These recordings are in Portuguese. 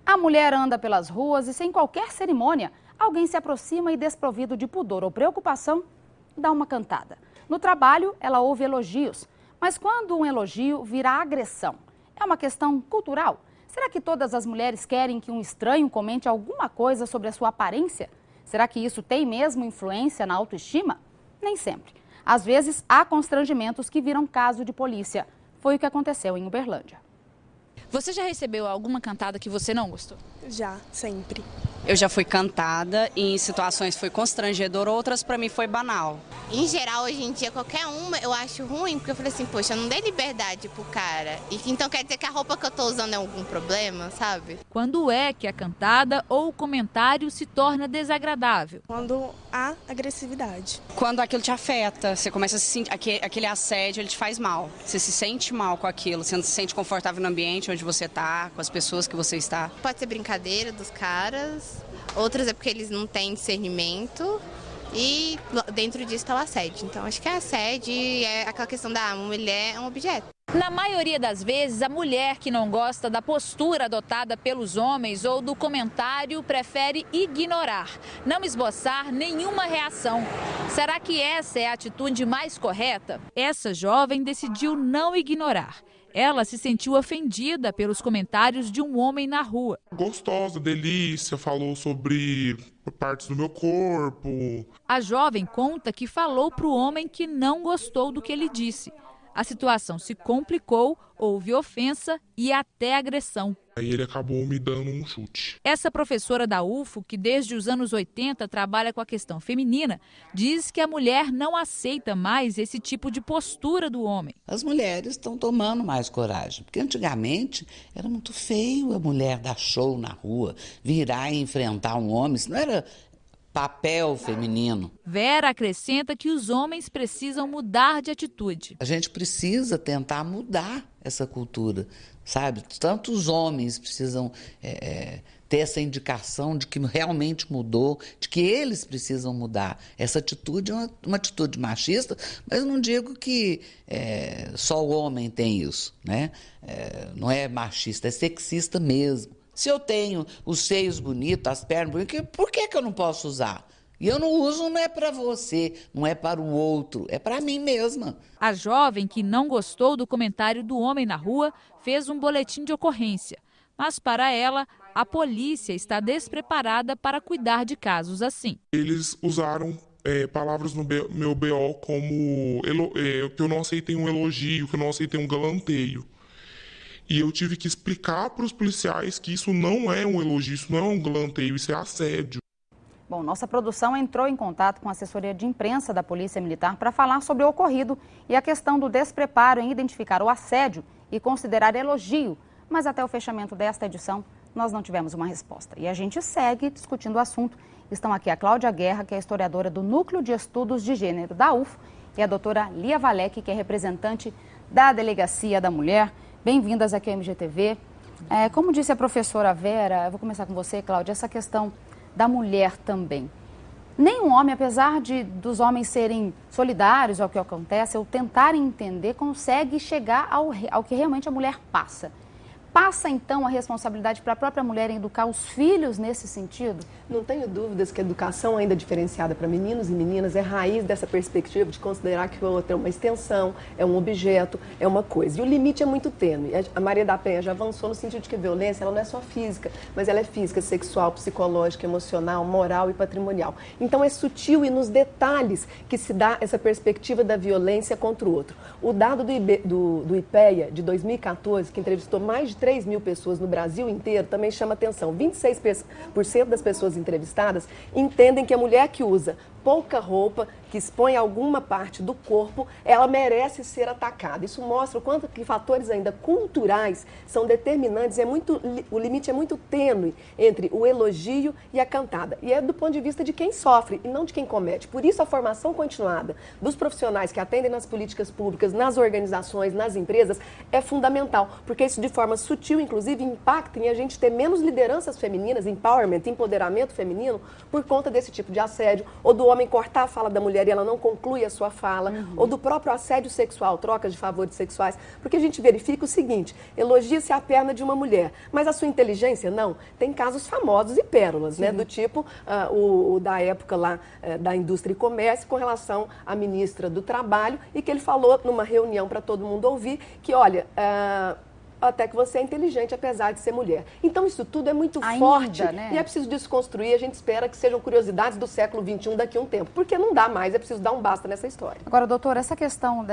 A mulher anda pelas ruas e, sem qualquer cerimônia, alguém se aproxima e, desprovido de pudor ou preocupação, dá uma cantada. No trabalho, ela ouve elogios, mas quando um elogio vira agressão, é uma questão cultural? Será que todas as mulheres querem que um estranho comente alguma coisa sobre a sua aparência? Será que isso tem mesmo influência na autoestima? Nem sempre. Às vezes, há constrangimentos que viram caso de polícia. Foi o que aconteceu em Uberlândia. Você já recebeu alguma cantada que você não gostou? Já, sempre. Eu já fui cantada e em situações foi constrangedor, outras para mim foi banal. Em geral, hoje em dia, qualquer uma eu acho ruim, porque eu falei assim, poxa, eu não dei liberdade pro cara. E então quer dizer que a roupa que eu tô usando é algum problema, sabe? Quando é que a cantada ou o comentário se torna desagradável? Quando há agressividade. Quando aquilo te afeta, você começa a se sentir, aquele assédio, ele te faz mal. Você se sente mal com aquilo, você não se sente confortável no ambiente onde você está, com as pessoas que você está. Pode ser brincadeira dos caras, outras é porque eles não têm discernimento. E dentro disso está o assédio. Então acho que assédio é aquela questão da mulher é um objeto. Na maioria das vezes, a mulher que não gosta da postura adotada pelos homens ou do comentário prefere ignorar, não esboçar nenhuma reação. Será que essa é a atitude mais correta? Essa jovem decidiu não ignorar. Ela se sentiu ofendida pelos comentários de um homem na rua. Gostosa, delícia, falou sobre partes do meu corpo. A jovem conta que falou para o homem que não gostou do que ele disse. A situação se complicou, houve ofensa e até agressão. Aí ele acabou me dando um chute. Essa professora da UFO, que desde os anos 80 trabalha com a questão feminina, diz que a mulher não aceita mais esse tipo de postura do homem. As mulheres estão tomando mais coragem, porque antigamente era muito feio a mulher dar show na rua, virar e enfrentar um homem, isso não era papel feminino. Vera acrescenta que os homens precisam mudar de atitude. A gente precisa tentar mudar essa cultura, sabe? Tanto os homens precisam ter essa indicação de que realmente mudou, de que eles precisam mudar. Essa atitude é uma atitude machista, mas eu não digo que só o homem tem isso, né? Não é machista, é sexista mesmo. Se eu tenho os seios bonitos, as pernas bonitas, por que eu não posso usar? E eu não uso, não é para você, não é para o outro, é para mim mesma. A jovem que não gostou do comentário do homem na rua fez um boletim de ocorrência. Mas para ela, a polícia está despreparada para cuidar de casos assim. Eles usaram palavras no meu BO como que eu não aceitei um elogio, que eu não aceitei um galanteio. E eu tive que explicar para os policiais que isso não é um elogio, isso não é um galanteio, isso é assédio. Bom, nossa produção entrou em contato com a assessoria de imprensa da Polícia Militar para falar sobre o ocorrido e a questão do despreparo em identificar o assédio e considerar elogio. Mas até o fechamento desta edição, nós não tivemos uma resposta. E a gente segue discutindo o assunto. Estão aqui a Cláudia Guerra, que é historiadora do Núcleo de Estudos de Gênero da UFO, e a doutora Lia Valek, que é representante da Delegacia da Mulher. Bem-vindas aqui ao MGTV. Como disse a professora Vera, eu vou começar com você, Cláudia, essa questão da mulher também. Nenhum homem, apesar dos homens serem solidários ao que acontece, ou tentarem entender, consegue chegar ao que realmente a mulher passa. Passa, então, a responsabilidade para a própria mulher em educar os filhos nesse sentido? Não tenho dúvidas que a educação ainda diferenciada para meninos e meninas é raiz dessa perspectiva de considerar que o outro é uma extensão, é um objeto, é uma coisa. E o limite é muito tênue. A Maria da Penha já avançou no sentido de que a violência ela não é só física, mas ela é física, sexual, psicológica, emocional, moral e patrimonial. Então é sutil e nos detalhes que se dá essa perspectiva da violência contra o outro. O dado do IPEA de 2014, que entrevistou mais de 3 mil pessoas no Brasil inteiro, também chama atenção. 26% das pessoas entrevistadas entendem que a mulher que usa pouca roupa, que expõe alguma parte do corpo, ela merece ser atacada. Isso mostra o quanto que fatores ainda culturais são determinantes, o limite é muito tênue entre o elogio e a cantada. E é do ponto de vista de quem sofre e não de quem comete. Por isso a formação continuada dos profissionais que atendem nas políticas públicas, nas organizações, nas empresas, é fundamental, porque isso de forma sutil, inclusive, impacta em a gente ter menos lideranças femininas, empowerment, empoderamento feminino, por conta desse tipo de assédio ou do homem cortar a fala da mulher e ela não conclui a sua fala, ou do próprio assédio sexual, troca de favores sexuais, porque a gente verifica o seguinte, elogia-se a perna de uma mulher, mas a sua inteligência não. Tem casos famosos e pérolas, né, do tipo o da época lá da Indústria e Comércio com relação à ministra do Trabalho e que ele falou numa reunião para todo mundo ouvir que, olha, até que você é inteligente, apesar de ser mulher. Então, isso tudo é muito forte, né? E é preciso desconstruir. A gente espera que sejam curiosidades do século XXI daqui a um tempo, porque não dá mais, é preciso dar um basta nessa história. Agora, doutora, essa questão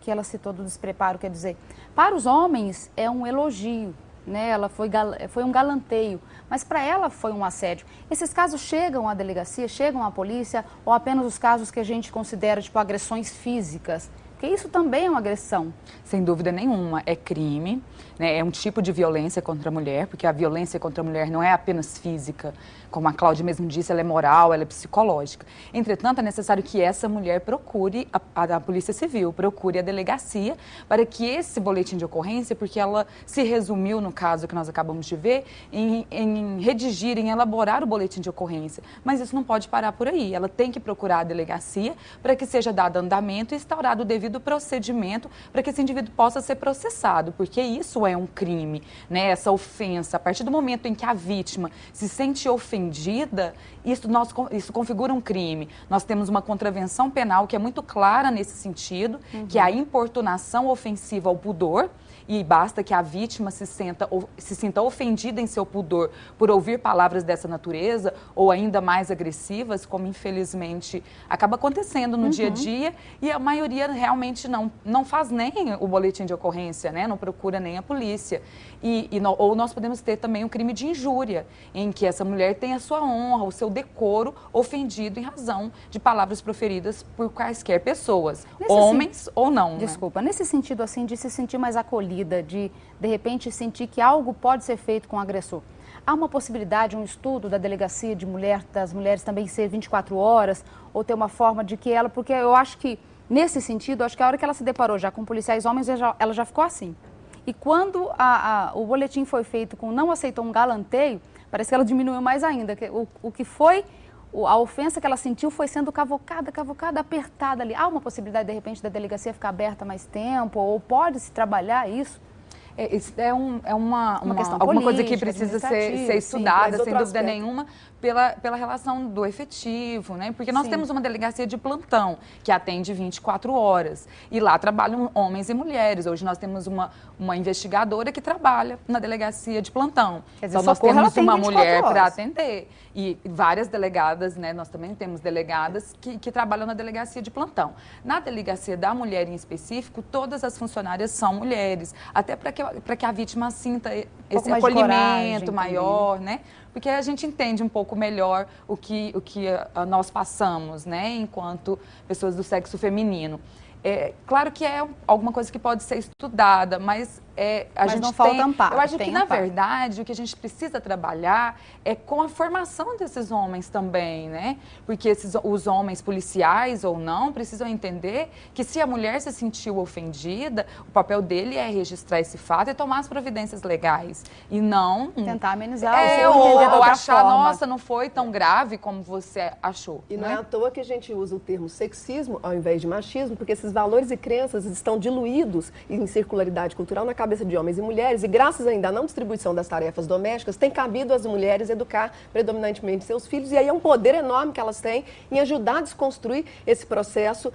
que ela citou do despreparo, quer dizer, para os homens é um elogio, né? Ela foi um galanteio, mas para ela foi um assédio. Esses casos chegam à delegacia, chegam à polícia, ou apenas os casos que a gente considera, tipo, agressões físicas? Porque isso também é uma agressão. Sem dúvida nenhuma, é crime, né? É um tipo de violência contra a mulher, porque a violência contra a mulher não é apenas física, como a Cláudia mesmo disse, ela é moral, ela é psicológica. Entretanto, é necessário que essa mulher procure a Polícia Civil, procure a delegacia, para que esse boletim de ocorrência, porque ela se resumiu no caso que nós acabamos de ver, em redigir, em elaborar o boletim de ocorrência. Mas isso não pode parar por aí, ela tem que procurar a delegacia para que seja dado andamento e instaurado o devido procedimento para que esse indivíduo possa ser processado, porque isso é um crime, né? Essa ofensa, a partir do momento em que a vítima se sente ofendida, isso configura um crime. Nós temos uma contravenção penal que é muito clara nesse sentido, que é a importunação ofensiva ao pudor, e basta que a vítima se sinta ofendida em seu pudor por ouvir palavras dessa natureza ou ainda mais agressivas, como infelizmente acaba acontecendo no dia a dia, e a maioria realmente não faz nem o boletim de ocorrência, né? Não procura nem a polícia. Ou nós podemos ter também o crime de injúria, em que essa mulher tem a sua honra, o seu decoro ofendido em razão de palavras proferidas por quaisquer pessoas, homens ou não. Desculpa, nesse sentido assim, de se sentir mais acolhida, de repente sentir que algo pode ser feito com o agressor. Há uma possibilidade, um estudo da delegacia das mulheres também ser 24 horas, ou ter uma forma de que ela, porque eu acho que, nesse sentido, acho que a hora que ela se deparou já com policiais homens, ela já ficou assim. E quando o boletim foi feito com não aceitou um galanteio, parece que ela diminuiu mais ainda. O que foi, a ofensa que ela sentiu foi sendo cavocada, apertada ali. Há uma possibilidade, de repente, da delegacia ficar aberta mais tempo, ou pode-se trabalhar isso? Isso é uma questão alguma coisa que precisa ser estudada, sem dúvida nenhuma, pela relação do efetivo, né? Porque nós temos uma delegacia de plantão que atende 24 horas e lá trabalham homens e mulheres. Hoje nós temos uma investigadora que trabalha na delegacia de plantão. Quer dizer, então nós temos uma mulher para atender e várias delegadas, né? Nós também temos delegadas que trabalham na delegacia de plantão. Na delegacia da mulher em específico, todas as funcionárias são mulheres, até para que a vítima sinta esse acolhimento maior, né? Porque a gente entende um pouco melhor o que nós passamos, né, enquanto pessoas do sexo feminino. Claro que é alguma coisa que pode ser estudada, mas a gente não falta amparo. Eu acho que, na verdade, o que a gente precisa trabalhar é com a formação desses homens também, né? Porque os homens policiais ou não precisam entender que se a mulher se sentiu ofendida, o papel dele é registrar esse fato e tomar as providências legais. E não... tentar amenizar ou achar, nossa, não foi tão grave como você achou. E não é à toa que a gente usa o termo sexismo ao invés de machismo, porque esses valores e crenças estão diluídos em circularidade cultural na cabeça de homens e mulheres, e graças ainda à não distribuição das tarefas domésticas, tem cabido às mulheres educar predominantemente seus filhos, e aí é um poder enorme que elas têm em ajudar a desconstruir esse processo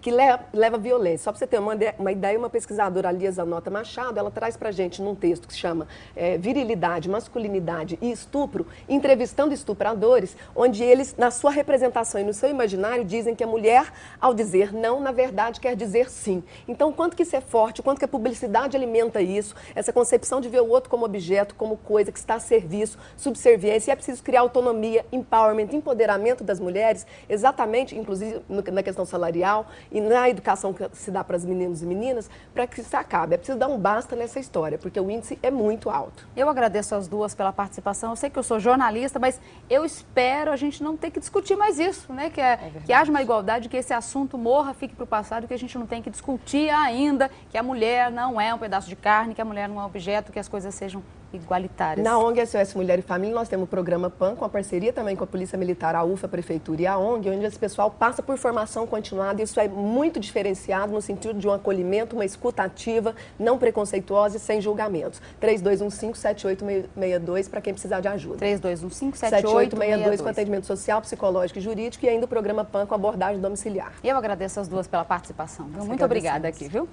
que leva à violência. Só para você ter uma ideia, uma pesquisadora, Lia Zanota Machado, ela traz para a gente num texto que se chama Virilidade, Masculinidade e Estupro, entrevistando estupradores, onde eles, na sua representação e no seu imaginário, dizem que a mulher, ao dizer não, na verdade quer dizer sim. Então, quanto que isso é forte, quanto que a publicidade alimenta isso, essa concepção de ver o outro como objeto, como coisa que está a serviço, subserviência, e é preciso criar autonomia, empowerment, empoderamento das mulheres, exatamente, inclusive na questão salarial e na educação que se dá para os meninos e meninas, para que isso acabe. É preciso dar um basta nessa história, porque o índice é muito alto. Eu agradeço as duas pela participação. Eu sei que eu sou jornalista, mas eu espero a gente não ter que discutir mais isso, né? Que haja uma igualdade, que esse assunto morra, fique para o passado, que a gente não tem que discutir ainda que a mulher não é um pedaço de de carne, que a mulher não é objeto, que as coisas sejam igualitárias. Na ONG SOS Mulher e Família, nós temos o programa PAN, com a parceria também com a Polícia Militar, a UFA, a Prefeitura e a ONG, onde esse pessoal passa por formação continuada. Isso é muito diferenciado no sentido de um acolhimento, uma escuta ativa, não preconceituosa e sem julgamentos. 3215-7862 para quem precisar de ajuda. 3215-7862 com atendimento social, psicológico e jurídico, e ainda o programa PAN com abordagem domiciliar. Eu agradeço as duas pela participação. Muito obrigada aqui, viu?